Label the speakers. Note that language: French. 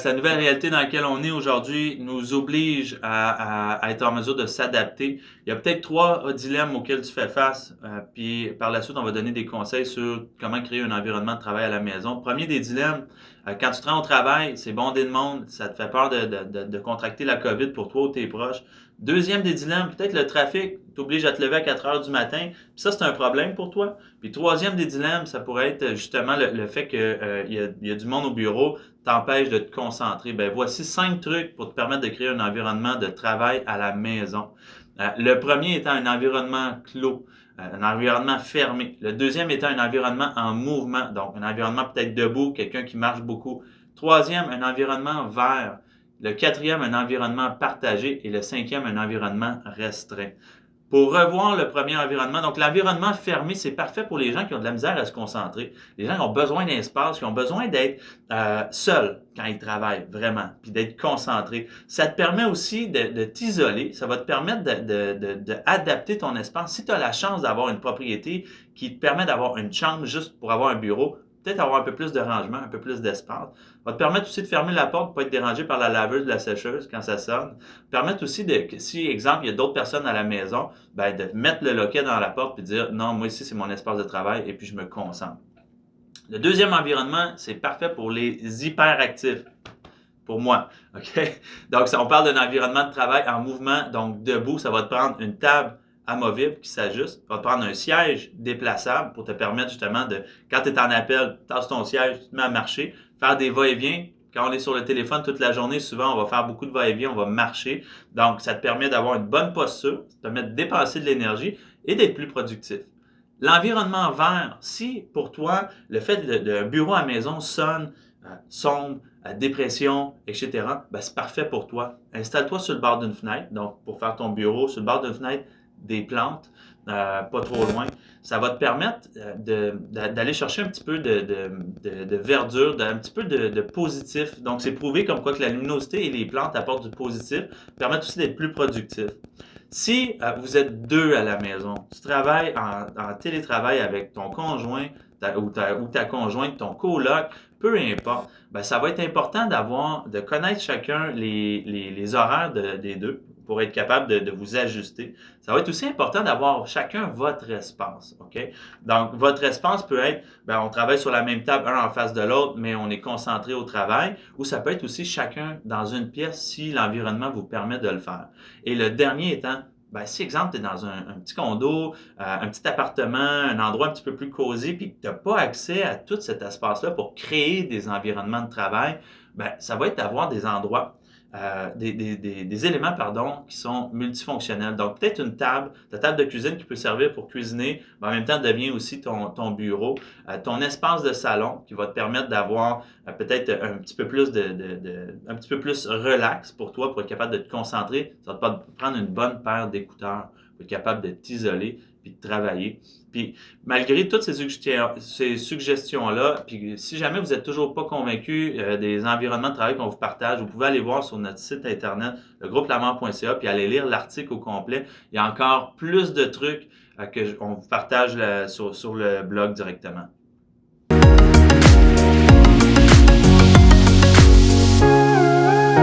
Speaker 1: c'est la nouvelle réalité dans laquelle on est aujourd'hui nous oblige à être en mesure de s'adapter. Il y a peut-être trois dilemmes auxquels tu fais face, puis par la suite, on va donner des conseils sur comment créer un environnement de travail à la maison. Premier des dilemmes, quand tu te rends au travail, c'est bondé de monde, ça te fait peur de contracter la COVID pour toi ou tes proches. Deuxième des dilemmes, peut-être le trafic t'oblige à te lever à 4 heures du matin, puis ça, c'est un problème pour toi. Puis troisième des dilemmes, ça pourrait être justement le fait qu'il y a du monde au bureau, t'empêche de te concentrer. Ben, voici 5 trucs pour te permettre de créer un environnement de travail à la maison. Le premier étant un environnement clos, un environnement fermé. Le deuxième étant un environnement en mouvement, donc un environnement peut-être debout, quelqu'un qui marche beaucoup. Troisième, un environnement vert. Le quatrième, un environnement partagé. Et le cinquième, un environnement restreint. Pour revoir le premier environnement, donc l'environnement fermé, c'est parfait pour les gens qui ont de la misère à se concentrer, les gens qui ont besoin d'espace, qui ont besoin d'être seuls quand ils travaillent, vraiment, puis d'être concentrés. Ça te permet aussi de t'isoler, ça va te permettre d'adapter ton espace. Si tu as la chance d'avoir une propriété qui te permet d'avoir une chambre juste pour avoir un bureau, peut-être avoir un peu plus de rangement, un peu plus d'espace. Va te permettre aussi de fermer la porte pour pas être dérangé par la laveuse ou la sécheuse quand ça sonne. Permettre aussi si, exemple, il y a d'autres personnes à la maison, ben, de mettre le loquet dans la porte et dire non, moi ici c'est mon espace de travail et puis je me concentre. Le deuxième environnement, c'est parfait pour les hyperactifs. Pour moi, OK? Donc, on parle d'un environnement de travail en mouvement, donc debout, ça va te prendre une table amovible qui s'ajuste. Ça va te prendre un siège déplaçable pour te permettre justement de, quand tu es en appel, tasse ton siège, tu te mets à marcher, faire des va-et-vient. Quand on est sur le téléphone toute la journée, souvent, on va faire beaucoup de va-et-vient, on va marcher. Donc, ça te permet d'avoir une bonne posture, ça te permet de dépenser de l'énergie et d'être plus productif. L'environnement vert, si pour toi, le fait d'un bureau à la maison sonne sombre, dépression, etc., ben, c'est parfait pour toi. Installe-toi sur le bord d'une fenêtre, donc pour faire ton bureau, sur le bord d'une fenêtre, des plantes, pas trop loin. Ça va te permettre d'aller chercher un petit peu de verdure, un petit peu de positif. Donc, c'est prouvé comme quoi que la luminosité et les plantes apportent du positif, permettent aussi d'être plus productif. Si vous êtes deux à la maison, tu travailles en télétravail avec ton conjoint ou ta conjointe, ton coloc, peu importe, ben, ça va être important de connaître chacun les horaires des deux pour être capable de vous ajuster. Ça va être aussi important d'avoir chacun votre espace, OK? Donc, votre espace peut être, ben, on travaille sur la même table, un en face de l'autre, mais on est concentré au travail, ou ça peut être aussi chacun dans une pièce si l'environnement vous permet de le faire. Et le dernier étant, ben, si, exemple, tu es dans un petit condo, un petit appartement, un endroit un petit peu plus cosy, puis que tu n'as pas accès à tout cet espace-là pour créer des environnements de travail, ben, ça va être d'avoir des endroits, des éléments, pardon, qui sont multifonctionnels. Donc, peut-être une table, ta table de cuisine qui peut servir pour cuisiner, mais en même temps devient aussi ton bureau, ton espace de salon qui va te permettre d'avoir peut-être un petit peu plus un petit peu plus relax pour toi, pour être capable de te concentrer. Ça va te prendre une bonne paire d'écouteurs pour être capable de t'isoler puis de travailler. Puis, malgré toutes ces suggestions-là, puis si jamais vous n'êtes toujours pas convaincu des environnements de travail qu'on vous partage, vous pouvez aller voir sur notre site internet, legroupelamar.ca, puis aller lire l'article au complet. Il y a encore plus de trucs qu'on vous partage sur le blog directement.